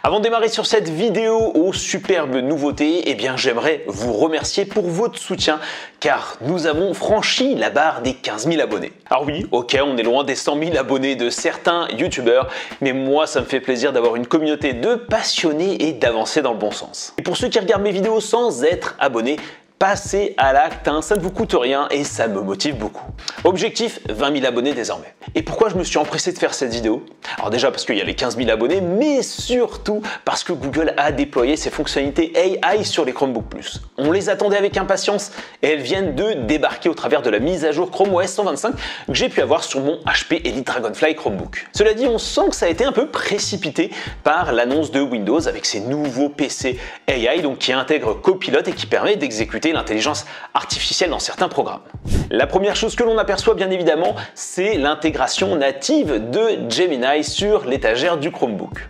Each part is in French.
Avant de démarrer sur cette vidéo aux superbes nouveautés, eh bien j'aimerais vous remercier pour votre soutien car nous avons franchi la barre des 15 000 abonnés. Alors oui, ok, on est loin des 100 000 abonnés de certains youtubeurs, mais moi ça me fait plaisir d'avoir une communauté de passionnés et d'avancer dans le bon sens. Et pour ceux qui regardent mes vidéos sans être abonnés, passez à l'acte, ça ne vous coûte rien et ça me motive beaucoup. Objectif, 20 000 abonnés désormais. Et pourquoi je me suis empressé de faire cette vidéo? Alors déjà parce qu'il y a les 15 000 abonnés, mais surtout parce que Google a déployé ses fonctionnalités AI sur les Chromebook Plus. On les attendait avec impatience et elles viennent de débarquer au travers de la mise à jour Chrome OS 125 que j'ai pu avoir sur mon HP Elite Dragonfly Chromebook. Cela dit, on sent que ça a été un peu précipité par l'annonce de Windows avec ses nouveaux PC AI donc qui intègrent Copilot et qui permet d'exécuter l'intelligence artificielle dans certains programmes. La première chose que l'on aperçoit bien évidemment, c'est l'intégration native de Gemini sur l'étagère du Chromebook.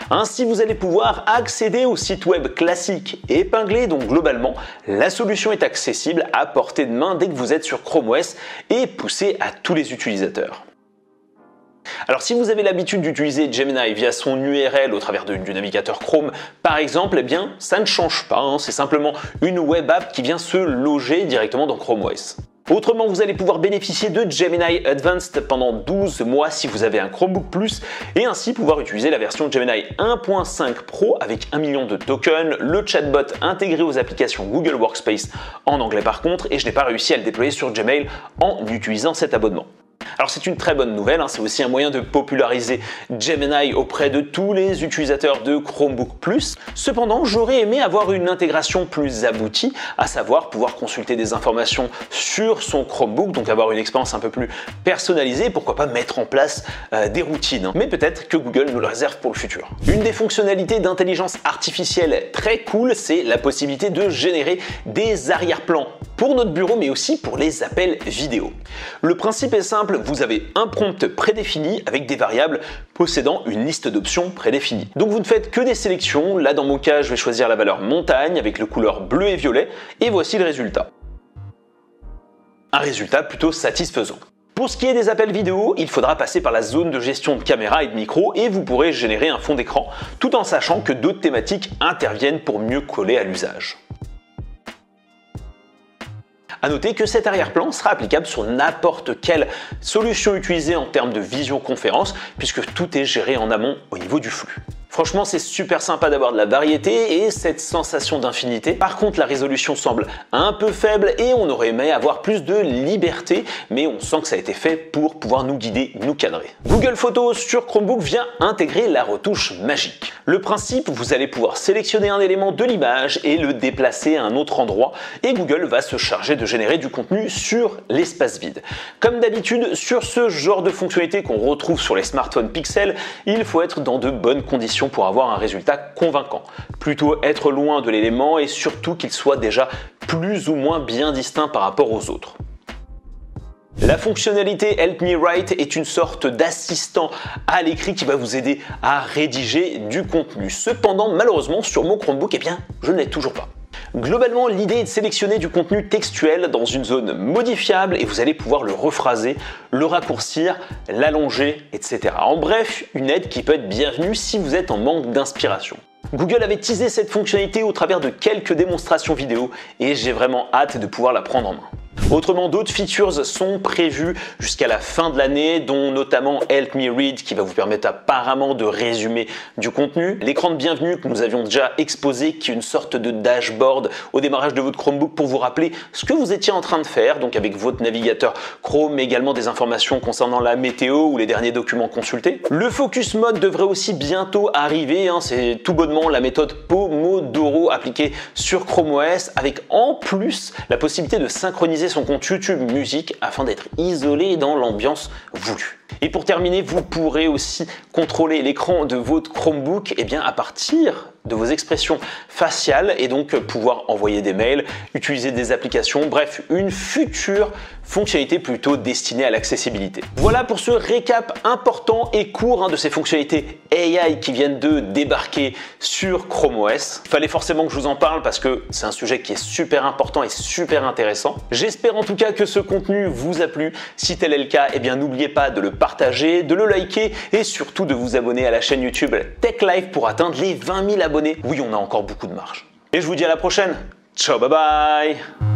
Ainsi, vous allez pouvoir accéder au site web classique et épinglé, donc globalement, la solution est accessible à portée de main dès que vous êtes sur Chrome OS et poussée à tous les utilisateurs. Alors si vous avez l'habitude d'utiliser Gemini via son URL au travers du navigateur Chrome par exemple, eh bien ça ne change pas, c'est simplement une web app qui vient se loger directement dans Chrome OS. Autrement, vous allez pouvoir bénéficier de Gemini Advanced pendant 12 mois si vous avez un Chromebook Plus et ainsi pouvoir utiliser la version Gemini 1.5 Pro avec 1 million de tokens, le chatbot intégré aux applications Google Workspace en anglais par contre, et je n'ai pas réussi à le déployer sur Gmail en utilisant cet abonnement. Alors c'est une très bonne nouvelle, c'est aussi un moyen de populariser Gemini auprès de tous les utilisateurs de Chromebook Plus. Cependant, j'aurais aimé avoir une intégration plus aboutie, à savoir pouvoir consulter des informations sur son Chromebook, donc avoir une expérience un peu plus personnalisée, pourquoi pas mettre en place des routines. Mais peut-être que Google nous le réserve pour le futur. Une des fonctionnalités d'intelligence artificielle très cool, c'est la possibilité de générer des arrière-plans pour notre bureau, mais aussi pour les appels vidéo. Le principe est simple, vous avez un prompt prédéfini avec des variables possédant une liste d'options prédéfinies. Donc vous ne faites que des sélections, là dans mon cas je vais choisir la valeur montagne avec le couleur bleu et violet, et voici le résultat. Un résultat plutôt satisfaisant. Pour ce qui est des appels vidéo, il faudra passer par la zone de gestion de caméra et de micro et vous pourrez générer un fond d'écran tout en sachant que d'autres thématiques interviennent pour mieux coller à l'usage. A noter que cet arrière-plan sera applicable sur n'importe quelle solution utilisée en termes de visioconférence puisque tout est géré en amont au niveau du flux. Franchement, c'est super sympa d'avoir de la variété et cette sensation d'infinité. Par contre, la résolution semble un peu faible et on aurait aimé avoir plus de liberté, mais on sent que ça a été fait pour pouvoir nous guider, nous cadrer. Google Photos sur Chromebook vient intégrer la retouche magique. Le principe, vous allez pouvoir sélectionner un élément de l'image et le déplacer à un autre endroit et Google va se charger de générer du contenu sur l'espace vide. Comme d'habitude, sur ce genre de fonctionnalité qu'on retrouve sur les smartphones Pixel, il faut être dans de bonnes conditions pour avoir un résultat convaincant. Plutôt être loin de l'élément et surtout qu'il soit déjà plus ou moins bien distinct par rapport aux autres. La fonctionnalité Help Me Write est une sorte d'assistant à l'écrit qui va vous aider à rédiger du contenu. Cependant, malheureusement, sur mon Chromebook, je ne l'ai toujours pas. Globalement, l'idée est de sélectionner du contenu textuel dans une zone modifiable et vous allez pouvoir le rephraser, le raccourcir, l'allonger, etc. En bref, une aide qui peut être bienvenue si vous êtes en manque d'inspiration. Google avait teasé cette fonctionnalité au travers de quelques démonstrations vidéo et j'ai vraiment hâte de pouvoir la prendre en main. Autrement, d'autres features sont prévues jusqu'à la fin de l'année, dont notamment Help Me Read qui va vous permettre apparemment de résumer du contenu. L'écran de bienvenue que nous avions déjà exposé, qui est une sorte de dashboard au démarrage de votre Chromebook pour vous rappeler ce que vous étiez en train de faire, donc avec votre navigateur Chrome, mais également des informations concernant la météo ou les derniers documents consultés. Le Focus Mode devrait aussi bientôt arriver, c'est tout bonnement la méthode Pomodoro appliquée sur Chrome OS, avec en plus la possibilité de synchroniser son compte YouTube Musique afin d'être isolé dans l'ambiance voulue. Et pour terminer, vous pourrez aussi contrôler l'écran de votre Chromebook à partir de vos expressions faciales et donc pouvoir envoyer des mails, utiliser des applications, bref, une future fonctionnalité plutôt destinée à l'accessibilité. Voilà pour ce récap important et court de ces fonctionnalités AI qui viennent de débarquer sur Chrome OS. Il fallait forcément que je vous en parle parce que c'est un sujet qui est super important et super intéressant. J'espère en tout cas que ce contenu vous a plu. Si tel est le cas, n'oubliez pas de le partager, de le liker et surtout de vous abonner à la chaîne YouTube Tech Life pour atteindre les 20 000 abonnés. Oui, on a encore beaucoup de marge. Et je vous dis à la prochaine. Ciao, bye bye.